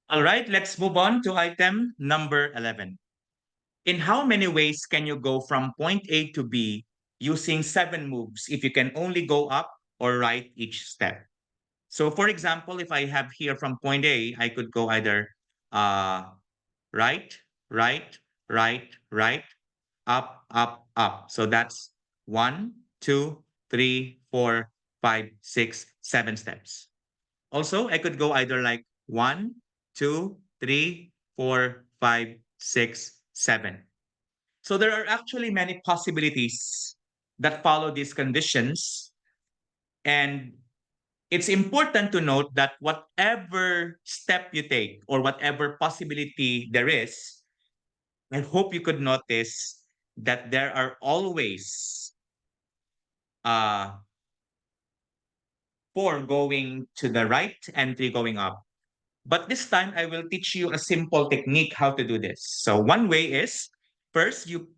All right, let's move on to item number 11. In how many ways can you go from point A to B using 7 moves if you can only go up or right each step? So, for example, if I have here from point A, I could go either uh, right, right, right, right, up, up, up. So that's 1, 2, 3, 4, 5, 6, 7 steps. Also, I could go either like 1, 2, 3, 4, 5, 6, 7. So there are actually many possibilities that follow these conditions. And it's important to note that whatever step you take or whatever possibility there is, I hope you could notice that there are always uh, 4 going to the right and 3 going up. But this time, I will teach you a simple technique how to do this. So one way is first you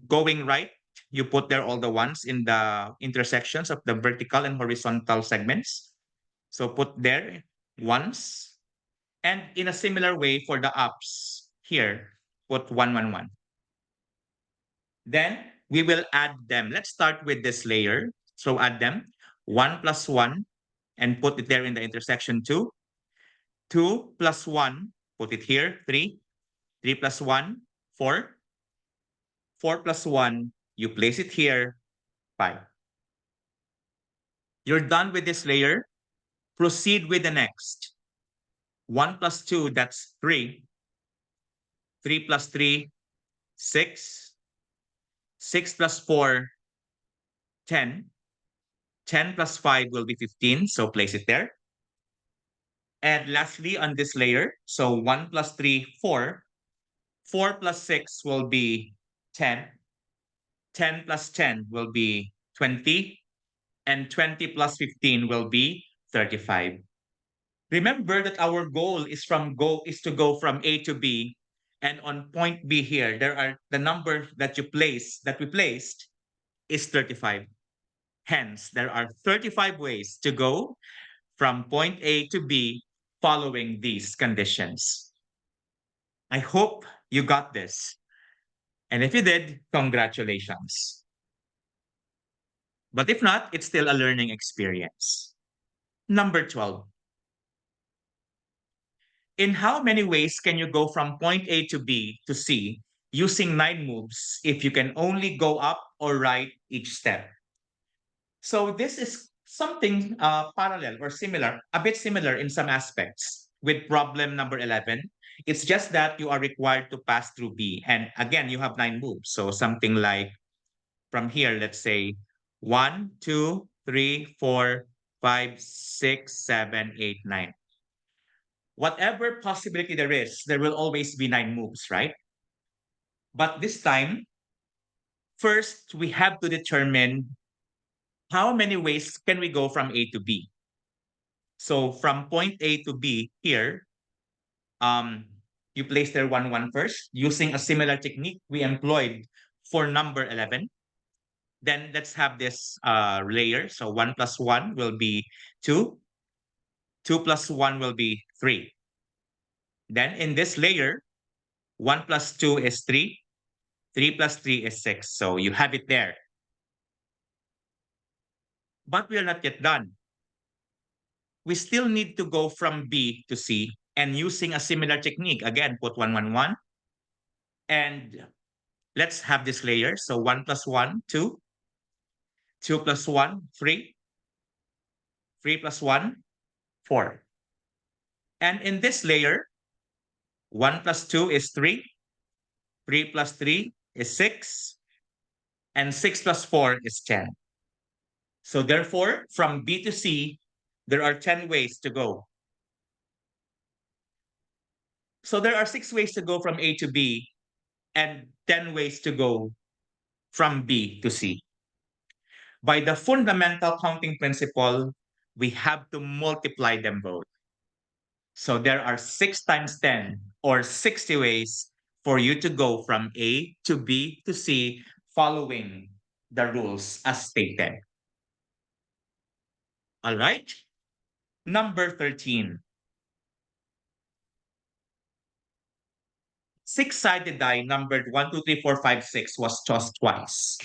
going right, you put there all the ones in the intersections of the vertical and horizontal segments. So put there ones, and in a similar way for the ups here, put 1, 1, 1. Then we will add them. Let's start with this layer. So add them 1 plus 1 and put it there in the intersection 2. 2 plus 1, put it here, 3. 3 plus 1, 4. 4 plus 1, you place it here, 5. You're done with this layer. Proceed with the next. 1 plus 2, that's 3. 3 plus 3, 6. 6 plus 4, 10. 10 plus 5 will be 15, so place it there. And lastly, on this layer, so 1 plus 3, 4. 4 plus 6 will be 10. 10 plus 10 will be 20. And 20 plus 15 will be 35. Remember that our goal is to go from A to B. And on point B here, there are the number that we placed is 35. Hence, there are 35 ways to go from point A to B following these conditions. I hope you got this. And if you did, congratulations. But if not, it's still a learning experience. Number 12. In how many ways can you go from point A to B to C using 9 moves if you can only go up or right each step? So this is something parallel or similar, a bit similar in some aspects with problem number 11. It's just that you are required to pass through B. And again, you have 9 moves. So something like from here, let's say 1, 2, 3, 4, 5, 6, 7, 8, 9. Whatever possibility there is, there will always be 9 moves, right? But this time, first, we have to determine how many ways can we go from A to B. So from point A to B here, um, you place there 1, 1 first using a similar technique we employed for number 11. Then let's have this layer. So 1 plus 1 will be 2. 2 plus 1 will be 3. Then in this layer, 1 plus 2 is 3. 3 plus 3 is 6. So you have it there. But we are not yet done. We still need to go from B to C and using a similar technique. Again, put 1, 1, 1. And let's have this layer. So 1 plus 1, 2. 2 plus 1, 3. 3 plus 1, 4. And in this layer, 1 plus 2 is 3. 3 plus 3 is 6. And 6 plus 4 is 10. So therefore, from B to C, there are 10 ways to go. So there are 6 ways to go from A to B and 10 ways to go from B to C. By the fundamental counting principle, we have to multiply them both. So there are 6 times 10 or 60 ways for you to go from A to B to C following the rules as stated. All right. Number 13. six-sided die numbered 1, 2, 3, 4, 5, 6 was tossed twice.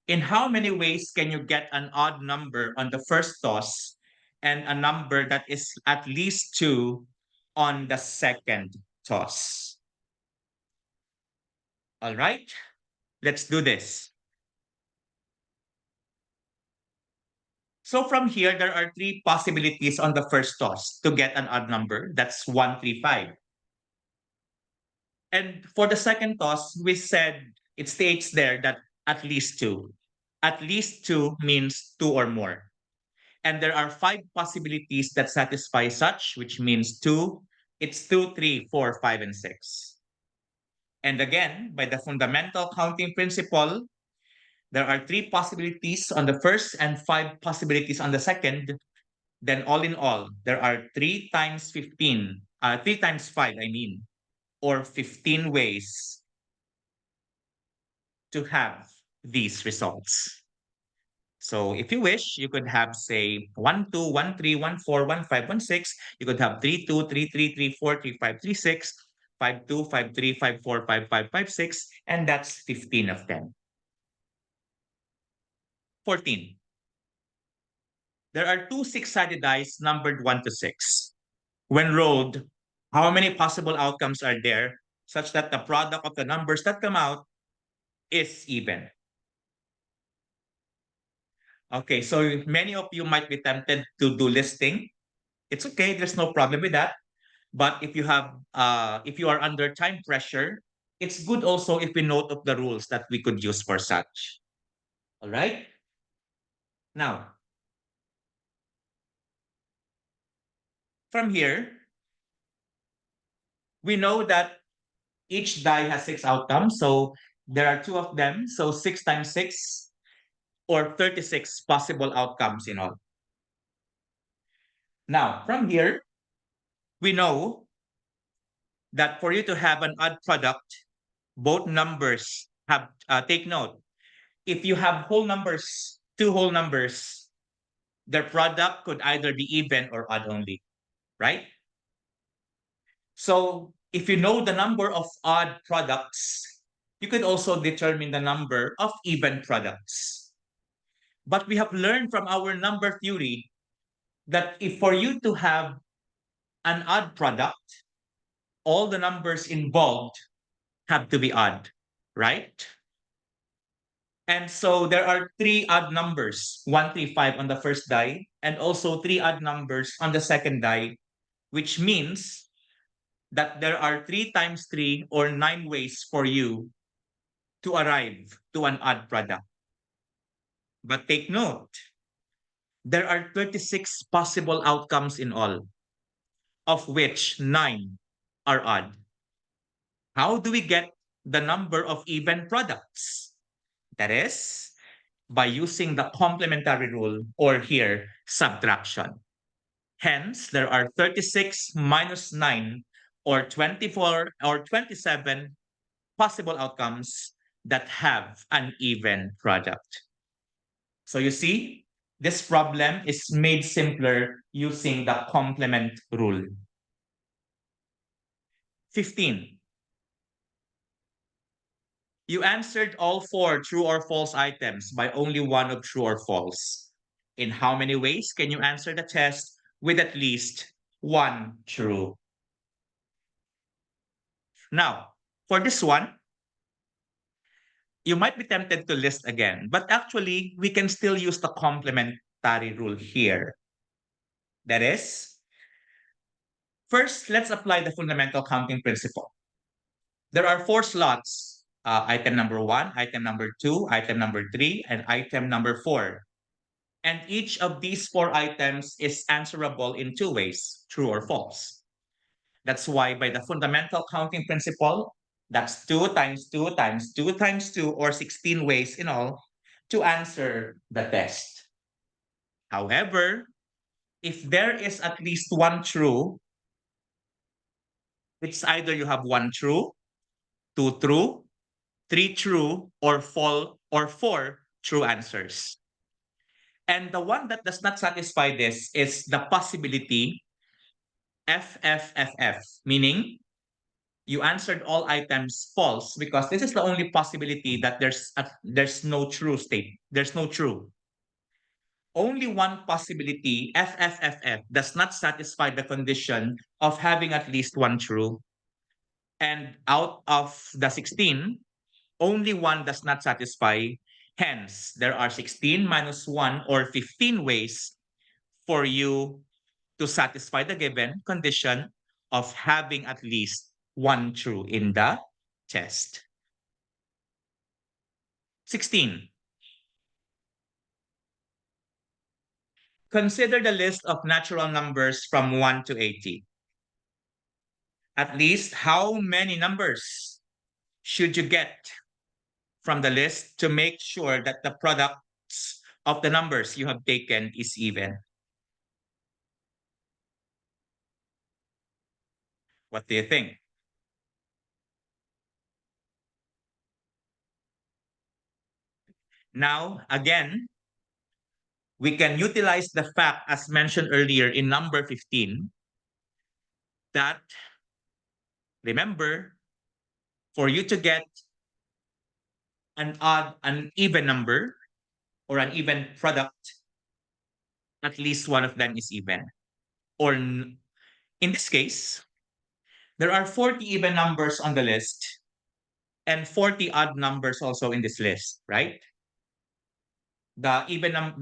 In how many ways can you get an odd number on the first toss and a number that is at least 2 on the second toss? All right, let's do this. So from here, there are three possibilities on the first toss to get an odd number. That's 1, 3, 5. And for the second toss, we said it states there that at least 2. At least 2 means 2 or more. And there are 5 possibilities that satisfy such, which means 2. It's 2, 3, 4, 5, and 6. And again, by the fundamental counting principle, there are 3 possibilities on the first and 5 possibilities on the second. Then all in all, there are 3 times 15, 3 times 5, I mean, or 15 ways to have these results. So if you wish, you could have, say, 1, 2, 1, 3, 1, 4, 1, 5, 1, 6. You could have 3, 2, 3, 3, 3, 4, 3, 5, 3, 6, 5, 2, 5, 3, 5, 4, 5, 5, 5, 6, and that's 15 of them. 14. There are 2 six-sided dice numbered 1 to 6. When rolled, how many possible outcomes are there such that the product of the numbers that come out is even? Okay, so many of you might be tempted to do listing. It's okay, there's no problem with that. But if you are under time pressure, it's good also if we note of the rules that we could use for such. All right. Now, from here, we know that each die has 6 outcomes. So there are 2 of them. So 6 times 6 or 36 possible outcomes in all. Now, from here, we know that for you to have an odd product, both numbers have, take note, if you have whole numbers, 2 whole numbers, their product could either be even or odd only, right? So if you know the number of odd products, you could also determine the number of even products. But we have learned from our number theory that if for you to have an odd product, all the numbers involved have to be odd, right? And so there are 3 odd numbers, 1, 3, 5 on the first die, and also 3 odd numbers on the second die, which means that there are 3 times 3 or 9 ways for you to arrive to an odd product. But take note, there are 36 possible outcomes in all, of which 9 are odd. How do we get the number of even products? That is, by using the complementary rule, or here, subtraction. Hence, there are 36 minus 9 or 24 or 27 possible outcomes that have an even product. So you see, this problem is made simpler using the complement rule. 15. You answered all 4 true or false items by only one of true or false. In how many ways can you answer the test with at least one true? Now, for this one, you might be tempted to list again, but actually, we can still use the complementary rule here. That is, first, let's apply the fundamental counting principle. There are 4 slots, item number 1, item number 2, item number 3, and item number 4. And each of these 4 items is answerable in 2 ways, true or false. That's why by the fundamental counting principle, that's 2 times 2 times 2 times 2, or 16 ways in all to answer the test. However, if there is at least one true, it's either you have 1 true, 2 true, 3 true, or 4 true answers. And the one that does not satisfy this is the possibility FFFF, meaning You answered all items false because this is the only possibility that there's no true state. There's no true. Only one possibility, FFFF, does not satisfy the condition of having at least one true. And out of the 16, only one does not satisfy. Hence, there are 16 minus 1 or 15 ways for you to satisfy the given condition of having at least one true in the test. 16. Consider the list of natural numbers from 1 to 80. At least how many numbers should you get from the list to make sure that the products of the numbers you have taken is even? What do you think? Now, again, we can utilize the fact as mentioned earlier in number 15 that, remember, for you to get an even number or an even product, at least one of them is even. Or in this case, there are 40 even numbers on the list and 40 odd numbers also in this list, right? The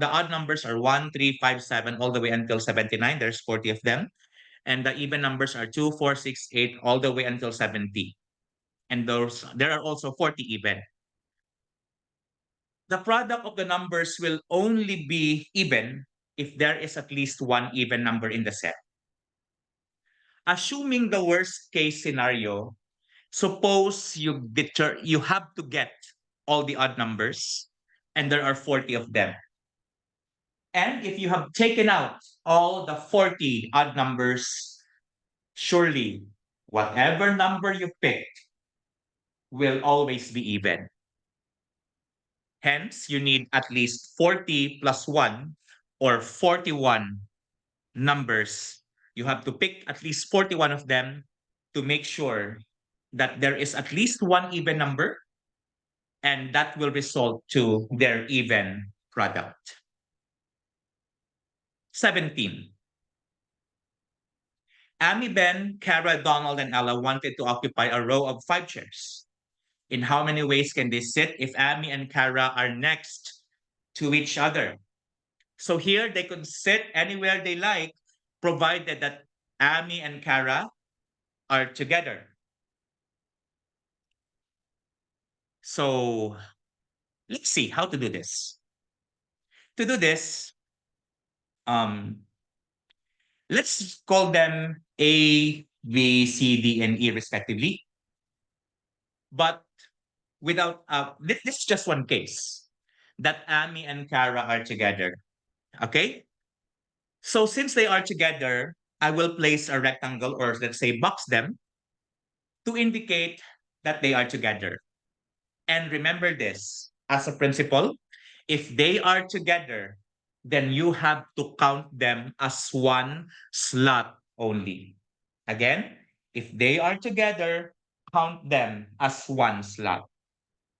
odd numbers are 1, 3, 5, 7, all the way until 79. There's 40 of them. And the even numbers are 2, 4, 6, 8, all the way until 70. And there are also 40 even. The product of the numbers will only be even if there is at least one even number in the set. Assuming the worst case scenario, suppose you have to get all the odd numbers and there are 40 of them. And if you have taken out all the 40 odd numbers, surely whatever number you picked will always be even. Hence, you need at least 40 plus 1 or 41 numbers. You have to pick at least 41 of them to make sure that there is at least one even number, and that will result to their even product. 17. Amy, Ben, Kara, Donald, and Ella wanted to occupy a row of 5 chairs. In how many ways can they sit if Amy and Kara are next to each other? So here they could sit anywhere they like, provided that Amy and Kara are together. So let's see how to do this. To do this, let's call them A, B, C, D, and E respectively. But without, this is just one case that Amy and Kara are together. Okay? So since they are together, I will place a rectangle or let's say box them to indicate that they are together. And remember this as a principle, if they are together, then you have to count them as one slot only. Again, if they are together, count them as one slot.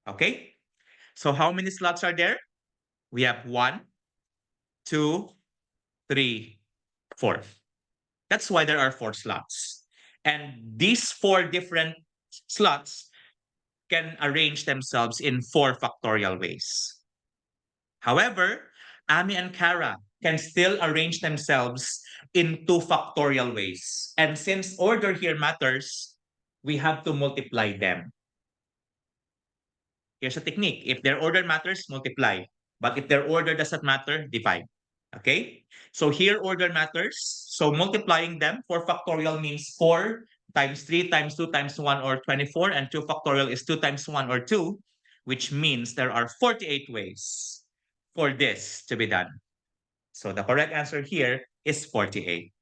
Okay? So how many slots are there? We have 1, 2, 3, 4. That's why there are 4 slots. And these 4 different slots can arrange themselves in 4 factorial ways. However, Ami and Kara can still arrange themselves in 2 factorial ways. And since order here matters, we have to multiply them. Here's a technique. If their order matters, multiply. But if their order doesn't matter, divide. Okay? So here order matters. So multiplying them, 4 factorial means 4 times 3 times 2 times 1 or 24. And 2 factorial is 2 times 1 or 2, which means there are 48 ways for this to be done. So the correct answer here is 48.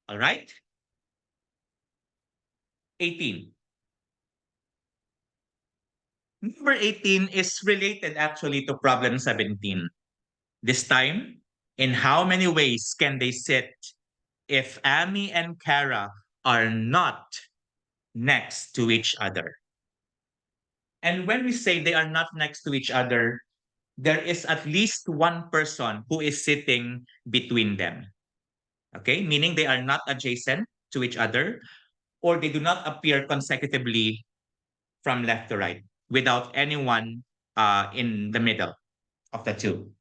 All right? 18. Number 18 is related actually to problem 17. This time, in how many ways can they sit if Amy and Kara are not next to each other. And when we say they are not next to each other, there is at least one person who is sitting between them. Okay, meaning they are not adjacent to each other, or they do not appear consecutively from left to right without anyone in the middle of the two.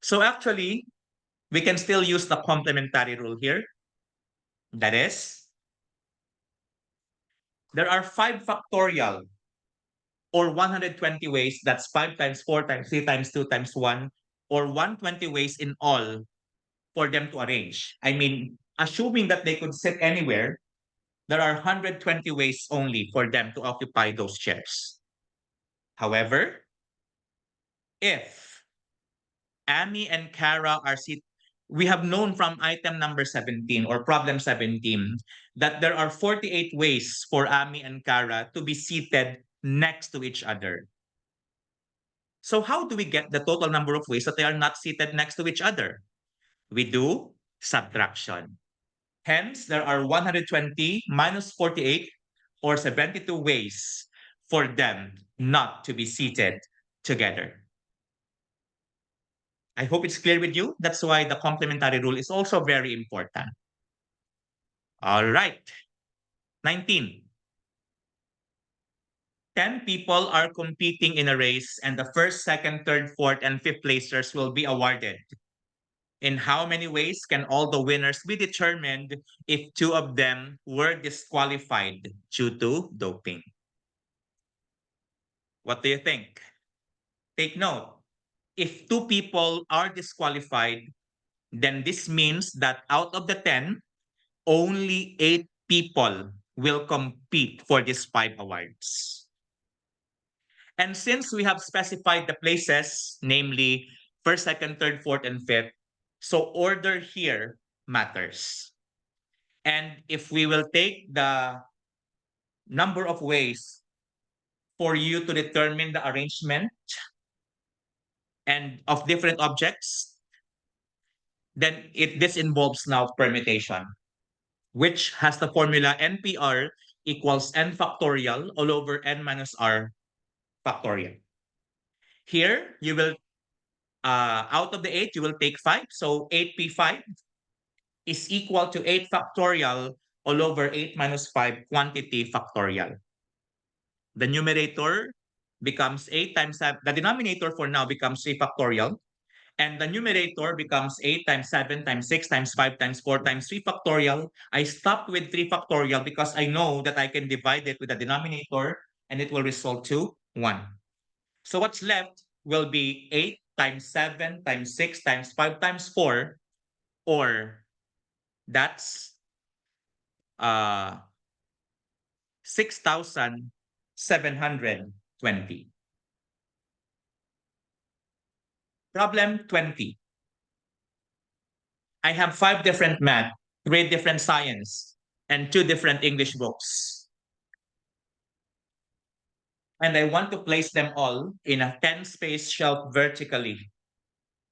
So actually, we can still use the complementary rule here. That is, there are 5 factorial or 120 ways. That's 5 times 4 times 3 times 2 times 1, or 120 ways in all for them to arrange. I mean, assuming that they could sit anywhere, there are 120 ways only for them to occupy those chairs. However, if Amy and Kara are we have known from item number 17 or problem 17 that there are 48 ways for Amy and Kara to be seated next to each other. So how do we get the total number of ways that they are not seated next to each other? We do subtraction. Hence, there are 120 minus 48 or 72 ways for them not to be seated together. I hope it's clear with you. That's why the complementary rule is also very important. All right. 19. 10 people are competing in a race, and the first, second, third, fourth, and fifth placers will be awarded. In how many ways can all the winners be determined if 2 of them were disqualified due to doping? What do you think? Take note. If 2 people are disqualified, then this means that out of the 10, only 8 people will compete for these 5 awards. And since we have specified the places, namely first, second, third, fourth, and fifth, so order here matters. And if we will take the number of ways for you to determine the arrangement and of different objects, then this involves now permutation, which has the formula NPR equals n factorial all over n minus r factorial. Here, you will, out of the 8, you will take 5. So 8p5 is equal to 8 factorial all over 8 minus 5 quantity factorial. The numerator becomes 8 times 7. The denominator for now becomes 3 factorial. And the numerator becomes 8 times 7 times 6 times 5 times 4 times 3 factorial. I stopped with 3 factorial because I know that I can divide it with the denominator and it will result to 1. So what's left will be 8 times 7 times 6 times 5 times 4, or that's 6,720. Problem 20. I have 5 different math, 3 different science, and 2 different English books. And I want to place them all in a 10-space shelf vertically.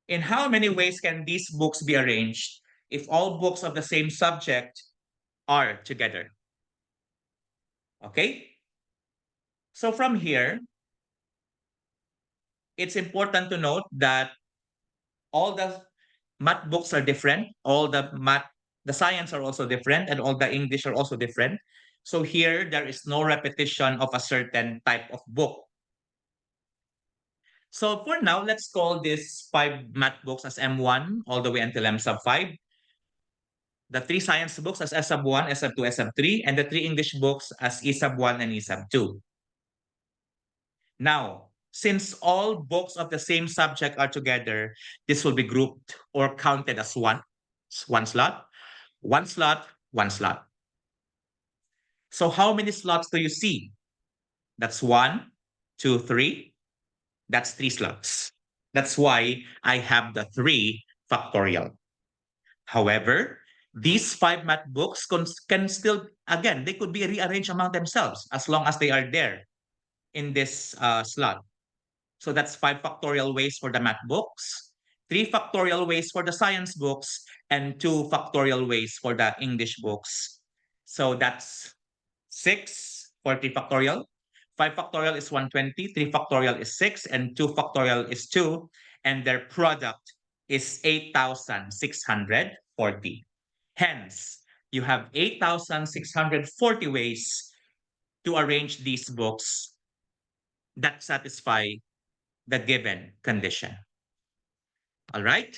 In how many ways can these books be arranged if all books of the same subject are together? Okay? So from here, it's important to note that all the math books are different, the science are also different, and all the English are also different. So here, there is no repetition of a certain type of book. So for now, let's call these 5 math books as M1 all the way until M sub 5. The 3 science books as S sub 1, S sub 2, S sub 3, and the 3 English books as E sub 1 and E sub 2. Now, since all books of the same subject are together, this will be grouped or counted as one slot, one slot, one slot. So how many slots do you see? That's 1, 2, 3. That's 3 slots. That's why I have the 3 factorial. However, these 5 math books can still, again, they could be rearranged among themselves as long as they are there in this slot. So that's 5 factorial ways for the math books, 3 factorial ways for the science books, and 2 factorial ways for the English books. So that's 6 for 3 factorial. 5 factorial is 120, 3 factorial is 6, and 2 factorial is 2. And their product is 8,640. Hence, you have 8,640 ways to arrange these books that satisfy the given condition. All right?